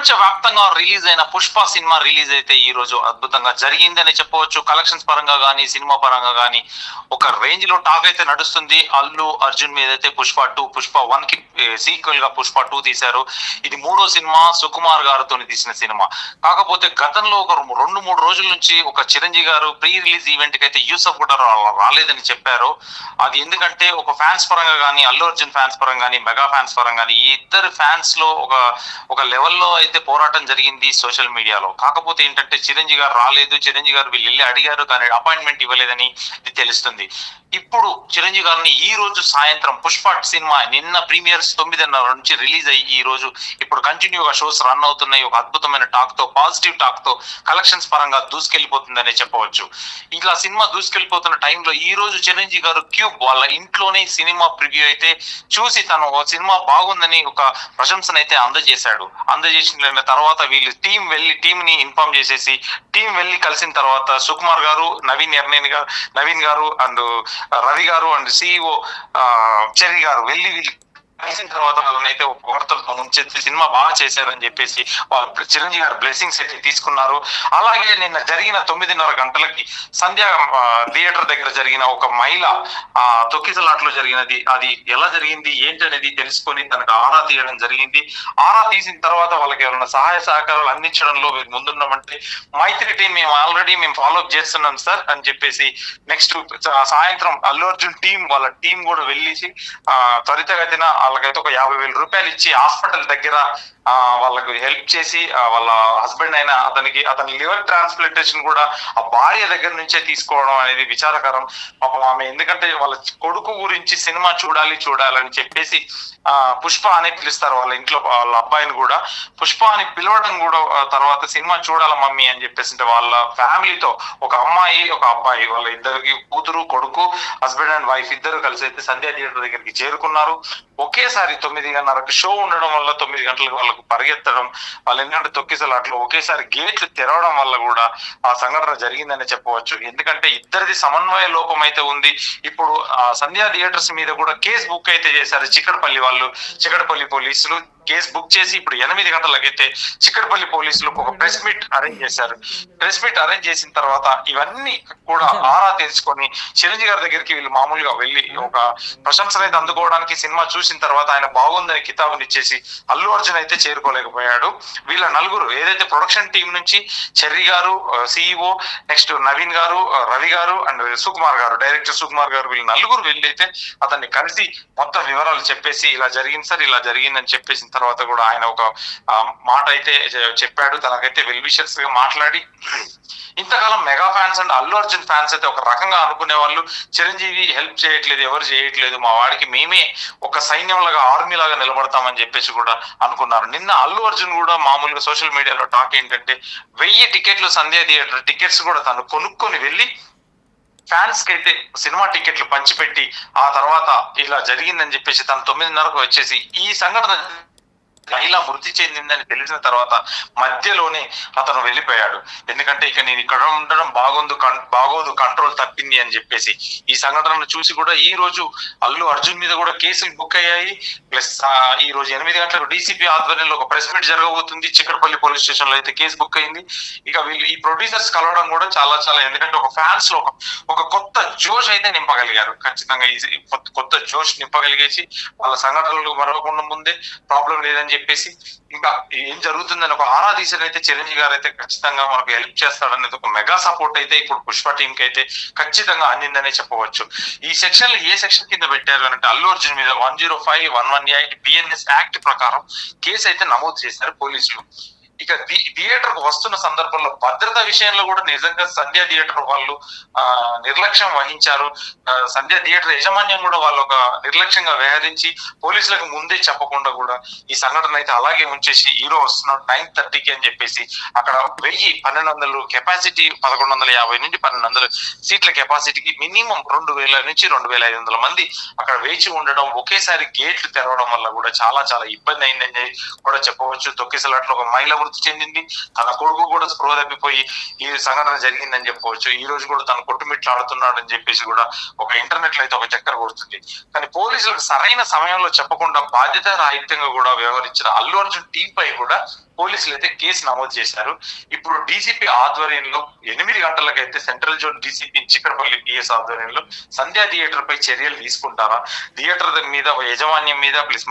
ప్రపంచ వ్యాప్తంగా రిలీజ్ అయిన పుష్ప సినిమా రిలీజ్ అయితే ఈ రోజు అద్భుతంగా జరిగిందని చెప్పవచ్చు. కలెక్షన్స్ పరంగా గానీ, సినిమా పరంగా గానీ ఒక రేంజ్ లో టాక్ అయితే నడుస్తుంది. అల్లు అర్జున్ మీద అయితే పుష్ప 1 కి సీక్వెల్ గా పుష్ప 2 తీశారు. ఇది మూడో సినిమా, సుకుమార్ గారితో తీసిన సినిమా. కాకపోతే గతంలో ఒక 2-3 రోజుల నుంచి ఒక చిరంజీవి గారు ప్రీ రిలీజ్ ఈవెంట్ కి అయితే యూసఫ్ కూడా రాలేదని చెప్పారు. అది ఎందుకంటే ఒక ఫ్యాన్స్ పరంగా గానీ, అల్లు అర్జున్ ఫ్యాన్స్ పరంగా గానీ, మెగా ఫ్యాన్స్ పరంగా గానీ, ఈ ఇద్దరు ఫ్యాన్స్ లో ఒక లెవెల్లో అయితే పోరాటం జరిగింది సోషల్ మీడియాలో. కాకపోతే ఏంటంటే చిరంజీవి గారు రాలేదు, చిరంజీవి గారు వీళ్ళు వెళ్ళి అడిగారు కానీ అపాయింట్మెంట్ ఇవ్వలేదని ఇది తెలుస్తుంది. ఇప్పుడు చిరంజీవి గారిని ఈ రోజు సాయంత్రం పుష్ప సినిమా నిన్న ప్రీమియర్స్ 9:30 నుంచి రిలీజ్ అయ్యి ఈ రోజు ఇప్పుడు కంటిన్యూగా షోస్ రన్ అవుతున్నాయి. ఒక అద్భుతమైన టాక్ తో, పాజిటివ్ టాక్ తో కలెక్షన్స్ పరంగా దూసుకెళ్లిపోతుందనే చెప్పవచ్చు. ఇలా సినిమా దూసుకెళ్లిపోతున్న టైంలో ఈ రోజు చిరంజీవి గారు క్యూబ్ వాళ్ళ ఇంట్లోనే సినిమా ప్రివ్యూ అయితే చూసి తను సినిమా బాగుందని ఒక ప్రశంసనైతే అందజేశాడు. అందజేసిన తర్వాత వీళ్ళు టీం ని ఇన్ఫార్మ్ చేసేసి టీం వెళ్ళి కలిసిన తర్వాత సుకుమార్ గారు, నవీన్ గారు అండ్ రవి గారు అండ్ సిఇఓ చెర్రీ గారు వెళ్ళి కలిసిన తర్వాత వాళ్ళనైతే వార్తలతో ముంచెత్తి సినిమా బాగా చేశారని చెప్పేసి చిరంజీవి గారు బ్లెస్సింగ్స్ అయితే తీసుకున్నారు. అలాగే నిన్న జరిగిన 9:30 గంటలకి సంధ్య థియేటర్ దగ్గర జరిగిన ఒక మహిళ తొక్కిసలాట్లో జరిగినది, అది ఎలా జరిగింది ఏంటి అనేది తెలుసుకొని తనకు ఆరా తీయడం జరిగింది. ఆరా తీసిన తర్వాత వాళ్ళకి ఎవరైనా సహాయ సహకారాలు అందించడంలో మీరు ముందున్నామంటే మైత్రి టీం మేము ఫాలో అప్ చేస్తున్నాం సార్ అని చెప్పేసి నెక్స్ట్ సాయంత్రం అల్లు అర్జున్ వాళ్ళ టీం కూడా వెళ్ళేసి త్వరితగతిన వాళ్ళకైతే ఒక 50,000 రూపాయలు ఇచ్చి హాస్పిటల్ దగ్గర వాళ్ళకు హెల్ప్ చేసి వాళ్ళ హస్బెండ్ అయిన అతని లివర్ ట్రాన్స్ప్లాంటేషన్ కూడా ఆ భార్య దగ్గర నుంచే తీసుకోవడం అనేది విచారకరం. పాపం ఆమె ఎందుకంటే వాళ్ళ కొడుకు గురించి సినిమా చూడాలని చెప్పేసి పుష్ప అని పిలుస్తారు వాళ్ళ ఇంట్లో, వాళ్ళ అబ్బాయిని కూడా పుష్ప అని పిలవడం కూడా తర్వాత సినిమా చూడాల మమ్మీ అని చెప్పేసి వాళ్ళ ఫ్యామిలీతో ఒక అమ్మాయి ఒక అబ్బాయి వాళ్ళ ఇద్దరికి కూతురు కొడుకు హస్బెండ్ అండ్ వైఫ్ ఇద్దరు కలిసి అయితే సంధ్యా థియేటర్ దగ్గరికి చేరుకున్నారు. ఒకేసారి 9:30కి షో ఉండడం వల్ల 9 గంటలకు వాళ్ళకు పరిగెత్తడం, వాళ్ళు ఎందుకంటే తొక్కిసలాట్లో ఒకేసారి గేట్లు తెరవడం వల్ల కూడా ఆ సంఘటన జరిగిందని చెప్పవచ్చు. ఎందుకంటే ఇద్దరిది సమన్వయ లోపం అయితే ఉంది. ఇప్పుడు సంధ్యా థియేటర్స్ మీద కూడా కేసు బుక్ అయితే చేశారు చిక్కడపల్లి పోలీసులు కేసు బుక్ చేసి ఇప్పుడు 8 గంటలకైతే చిక్కడపల్లి పోలీసులు ఒక ప్రెస్ మీట్ అరేంజ్ చేశారు. ప్రెస్ మీట్ అరేంజ్ చేసిన తర్వాత ఇవన్నీ కూడా ఆరా తెలుసుకొని చిరంజీవి గారి దగ్గరికి వీళ్ళు మామూలుగా వెళ్ళి ఒక ప్రశంసలు అయితే అందుకోవడానికి సినిమా చూసిన తర్వాత ఆయన బాగుందని కితాబునిచ్చేసి అల్లు అర్జున్ అయితే చేరుకోలేకపోయాడు. వీళ్ళ నలుగురు ఏదైతే ప్రొడక్షన్ టీం నుంచి చెర్రీ గారు, సిఇఓ, నెక్స్ట్ నవీన్ గారు, రవి గారు అండ్ డైరెక్టర్ సుకుమార్ గారు వీళ్ళు నలుగురు వెళ్ళి అయితే అతన్ని కలిసి మొత్తం వివరాలు చెప్పేసి ఇలా జరిగింది సార్, ఇలా జరిగిందని చెప్పేసిన తర్వాత కూడా ఆయన ఒక మాట అయితే చెప్పాడు. తనకైతే వెల్ విషర్స్ గా మాట్లాడి ఇంతకాలం mega fans and Allu Arjun fans అయితే ఒక రకంగా అనుకునే వాళ్ళు, చిరంజీవి హెల్ప్ చేయట్లేదు, ఎవరు చేయట్లేదు, మా వాడికి మేమే ఒక సైన్యంలాగా ఆర్మీ లాగా నిలబడతామని చెప్పేసి కూడా అనుకున్నారు. నిన్న అల్లు అర్జున్ కూడా మామూలుగా సోషల్ మీడియాలో టాక్ ఏంటంటే 1000 టికెట్లు సంధ్యా థియేటర్ టికెట్స్ కూడా తను కొనుక్కొని వెళ్ళి ఫ్యాన్స్ కి అయితే సినిమా టికెట్లు పంచిపెట్టి ఆ తర్వాత ఇలా జరిగిందని చెప్పేసి తను 9:30కు వచ్చేసి ఈ సంఘటన మహిళ మృతి చెందిందని తెలిసిన తర్వాత మధ్యలోనే అతను వెళ్ళిపోయాడు. ఎందుకంటే ఇక నేను ఇక్కడ ఉండడం బాగోదు, కంట్రోల్ తప్పింది అని చెప్పేసి ఈ సంఘటనను చూసి కూడా ఈ రోజు అల్లు అర్జున్ మీద కూడా కేసులు బుక్ అయ్యాయి. ప్లస్ ఈ రోజు 8 గంటలకు డీసీపీ ఆధ్వర్యంలో ఒక ప్రెస్ మీట్ జరగబోతుంది. చిక్కడపల్లి పోలీస్ స్టేషన్ లో అయితే కేసు బుక్ అయింది. ఇక వీళ్ళు ఈ ప్రొడ్యూసర్స్ కలవడం కూడా చాలా ఎందుకంటే ఒక ఫ్యాన్స్ లో ఒక కొత్త జోష్ అయితే నింపగలిగారు. ఖచ్చితంగా ఈ కొత్త జోష్ నింపగలిగేసి వాళ్ళ సంఘటనలు మరవకుండా ముందే ప్రాబ్లం లేదని చెప్పేసి ఇంకా ఏం జరుగుతుందని ఒక ఆరా తీసనైతే చిరంజీవి గారు అయితే ఖచ్చితంగా మనకు హెల్ప్ చేస్తాడనేది ఒక మెగా సపోర్ట్ అయితే ఇప్పుడు పుష్ప టీం కి అయితే ఖచ్చితంగా అందిందనే చెప్పవచ్చు. ఈ సెక్షన్ ఏ సెక్షన్ కింద పెట్టారు అంటే అల్లు అర్జున్ మీద 105, 118 బిఎన్ఎస్ యాక్ట్ ప్రకారం కేసు అయితే నమోదు చేశారు పోలీసులు. ఇక థియేటర్ కు వస్తున్న సందర్భంలో భద్రతా విషయంలో కూడా నిజంగా సంధ్యా థియేటర్ వాళ్ళు నిర్లక్ష్యం వహించారు. సంధ్యా థియేటర్ యాజమాన్యం కూడా వాళ్ళు ఒక నిర్లక్ష్యంగా వ్యవహరించి పోలీసులకు ముందే చెప్పకుండా కూడా ఈ సంఘటన అయితే అలాగే ఉంచేసి హీరో వస్తున్నాడు 9:30కి అని చెప్పేసి అక్కడ 1200 కెపాసిటీ 1150 నుంచి 1200 సీట్ల కెపాసిటీకి మినిమం 2000 నుంచి 2500 మంది అక్కడ వేచి ఉండడం, ఒకేసారి గేట్లు తెరవడం వల్ల కూడా చాలా ఇబ్బంది అయిందని కూడా చెప్పవచ్చు. తొక్కిసలాట్లో ఒక మహిళ మృతి చెందింది. తన కొడుకు కూడా స్పృహ తప్పిపోయి ఈ సంఘటన జరిగిందని చెప్పవచ్చు. ఈ రోజు కూడా తన కొట్టుమిట్లాడుతున్నాడని చెప్పేసి కూడా ఒక ఇంటర్నెట్ లో అయితే ఒక చక్కర కొడుతుంది. కానీ పోలీసులకు సరైన సమయంలో చెప్పకుండా బాధ్యత రాహిత్యంగా కూడా వ్యవహరించిన అల్లు అర్జున్ టీం పై కూడా పోలీసులు అయితే కేసు నమోదు చేశారు. ఇప్పుడు డీజీపీ ఆధ్వర్యంలో 8 గంటలకైతే central zone DGP Chikkadpally PS ఆధ్వర్యంలో సంధ్యా థియేటర్ పై చర్యలు తీసుకుంటారా, థియేటర్ మీద యజమాన్యం మీద ప్లస్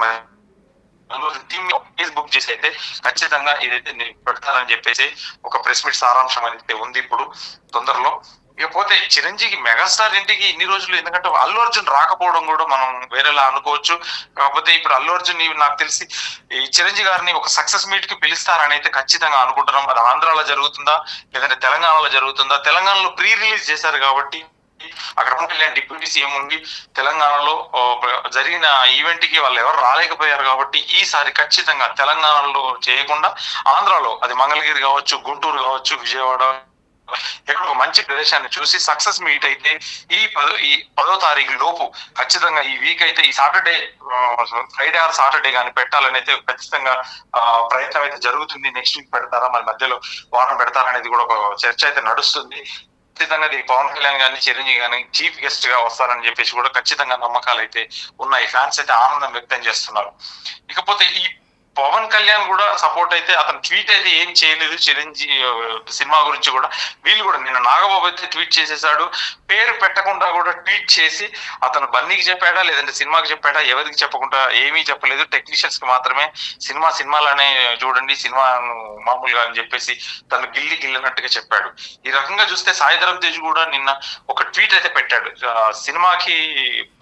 టీమ్ కేసు బుక్ చేసి అయితే ఖచ్చితంగా ఇదైతే పెడతారని చెప్పేసి ఒక ప్రెస్ మీట్ సారాంశం అయితే ఉంది ఇప్పుడు తొందరలో. ఇకపోతే చిరంజీవి మెగాస్టార్ ఇంటికి ఇన్ని రోజులు, ఎందుకంటే అల్లు అర్జున్ రాకపోవడం కూడా మనం వేరేలా అనుకోవచ్చు. కాకపోతే ఇప్పుడు అల్లు అర్జున్ నాకు తెలిసి ఈ చిరంజీవి గారిని ఒక సక్సెస్ మీట్ కి పిలుస్తారని అయితే ఖచ్చితంగా అనుకుంటున్నాం. అది ఆంధ్రాలో జరుగుతుందా లేదంటే తెలంగాణలో జరుగుతుందా? తెలంగాణలో ప్రీ రిలీజ్ చేశారు కాబట్టి అక్కడ పవన్ కళ్యాణ్ డిప్యూటీ సీఎం ఉండి తెలంగాణలో జరిగిన ఈవెంట్ కి వాళ్ళు ఎవరు రాలేకపోయారు కాబట్టి ఈసారి ఖచ్చితంగా తెలంగాణలో చేయకుండా ఆంధ్రాలో, అది మంగళగిరి కావచ్చు, గుంటూరు కావచ్చు, విజయవాడ, ఎక్కడ ఒక మంచి ప్రదేశాన్ని చూసి సక్సెస్ మీట్ అయితే ఈ 10వ తారీఖు లోపు ఖచ్చితంగా ఈ వీక్ అయితే ఈ సాటర్డే, ఫ్రైడే ఆర్ సాటర్డే కానీ పెట్టాలని అయితే ఖచ్చితంగా ప్రయత్నం అయితే జరుగుతుంది. నెక్స్ట్ వీక్ పెడతారా మరి మధ్యలో వారం పెడతారా అనేది కూడా ఒక చర్చ అయితే నడుస్తుంది. ఖచ్చితంగా పవన్ కళ్యాణ్ గారిని, చిరంజీవి గారిని చీఫ్ గెస్ట్ గా వస్తారని చెప్పేసి కూడా ఖచ్చితంగా నమ్మకాలు అయితే ఉన్నాయి. ఫ్యాన్స్ అయితే ఆనందం వ్యక్తం చేస్తున్నారు. ఇకపోతే ఈ పవన్ కళ్యాణ్ కూడా సపోర్ట్ అయితే అతను ట్వీట్ అయితే ఏం చేయలేదు చిరంజీవి సినిమా గురించి కూడా. వీళ్ళు కూడా నిన్న నాగబాబు అయితే ట్వీట్ చేసేసాడు, పేరు పెట్టకుండా కూడా ట్వీట్ చేసి అతను బన్నీకి చెప్పాడా లేదంటే సినిమాకి చెప్పాడా ఎవరికి చెప్పకుండా ఏమీ చెప్పలేదు. టెక్నీషియన్స్ కి మాత్రమే సినిమాలానే చూడండి, సినిమా మామూలుగా అని చెప్పేసి తను గిల్లినట్టుగా చెప్పాడు. ఈ రకంగా చూస్తే సాయిధరమ్ తేజ్ కూడా నిన్న ఒక ట్వీట్ అయితే పెట్టాడు, సినిమాకి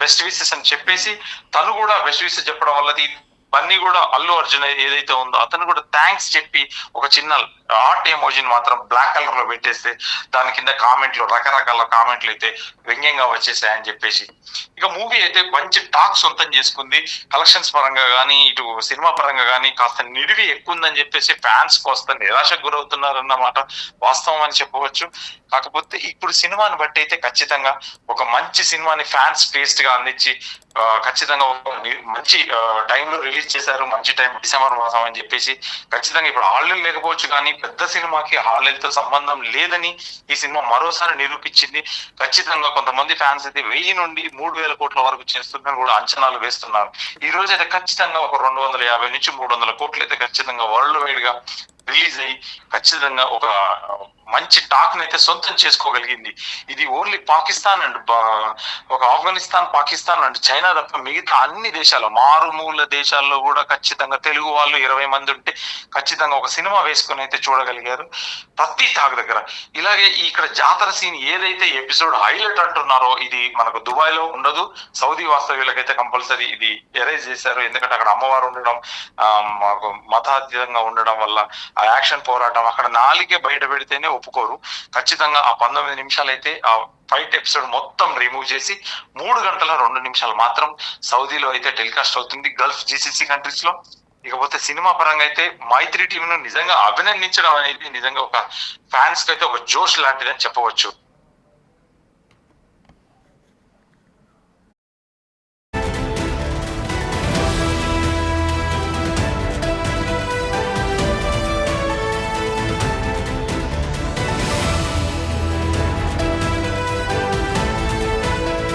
బెస్ట్ విషెస్ అని చెప్పేసి తను కూడా బెస్ట్ విషెస్ చెప్పడం వల్ల బన్నీ కూడా అల్లు అర్జున్ ఏదైతే ఉందో అతను కూడా థ్యాంక్స్ చెప్పి ఒక చిన్న ఆర్ట్ ఎమోజిని మాత్రం బ్లాక్ కలర్ లో పెట్టేస్తే దాని కింద కామెంట్లు, రకరకాల కామెంట్లు అయితే వ్యంగ్యంగా వచ్చేసాయని చెప్పేసి. ఇక మూవీ అయితే మంచి టాక్ సొంతం చేసుకుంది. కలెక్షన్స్ పరంగా కానీ ఇటు సినిమా పరంగా కానీ కాస్త నిడివి ఎక్కువ ఉందని చెప్పేసి ఫ్యాన్స్ కాస్త నిరాశకు గురవుతున్నారన్నమాట వాస్తవం అని చెప్పవచ్చు. కాకపోతే ఇప్పుడు సినిమాని బట్టి అయితే ఖచ్చితంగా ఒక మంచి సినిమాని ఫ్యాన్స్ టేస్ట్ గా అందించి ఖచ్చితంగా మంచి టైంలో రిలీజ్ చేశారు. మంచి టైం డిసెంబర్ మాసం అని చెప్పేసి ఖచ్చితంగా ఇప్పుడు హాలిడేలు లేకపోవచ్చు కానీ పెద్ద సినిమాకి హాలిడేలతో సంబంధం లేదని ఈ సినిమా మరోసారి నిరూపించింది. ఖచ్చితంగా కొంతమంది ఫ్యాన్స్ అయితే 1000 నుండి 3000 కోట్ల వరకు చేస్తుందని కూడా అంచనాలు వేస్తున్నారు. ఈ రోజు అయితే ఖచ్చితంగా ఒక 250 నుంచి 300 కోట్లు అయితే ఖచ్చితంగా వరల్డ్ వైడ్ గా రిలీజ్ అయ్యి ఖచ్చితంగా ఒక మంచి టాక్ అయితే సొంతం చేసుకోగలిగింది. ఇది ఓన్లీ పాకిస్తాన్ అండ్ ఒక ఆఫ్ఘనిస్తాన్, పాకిస్తాన్ అండ్ చైనా తప్ప మిగతా అన్ని దేశాలు, మారుమూల దేశాల్లో కూడా ఖచ్చితంగా తెలుగు వాళ్ళు 20 మంది ఉంటే ఖచ్చితంగా ఒక సినిమా వేసుకుని అయితే చూడగలిగారు ప్రతి టాక్ దగ్గర. ఇలాగే ఇక్కడ జాతర సీన్ ఏదైతే ఎపిసోడ్ హైలైట్ అంటున్నారో ఇది మనకు దుబాయ్ లో ఉండదు, సౌదీ వాస్తవ్యులకైతే కంపల్సరీ ఇది ఎరేజ్ చేశారు. ఎందుకంటే అక్కడ అమ్మవారు ఉండడం, మాకు మతాతీతంగా ఉండడం వల్ల ఆ యాక్షన్ పోరాటం అక్కడ నాలుగే బయట పెడితేనే ఒప్పుకోరు. ఖచ్చితంగా ఆ 19 నిమిషాలు అయితే ఆ ఫైట్ ఎపిసోడ్ మొత్తం రిమూవ్ చేసి 3 గంటల 2 నిమిషాలు మాత్రం సౌదీలో అయితే టెలికాస్ట్ అవుతుంది, గల్ఫ్ GCC కంట్రీస్ లో. ఇకపోతే సినిమా పరంగా అయితే మైత్రి టీమ్ ను నిజంగా అభినందించడం అనేది నిజంగా ఒక ఫ్యాన్స్ కి అయితే ఒక జోష్ లాంటిదని చెప్పవచ్చు.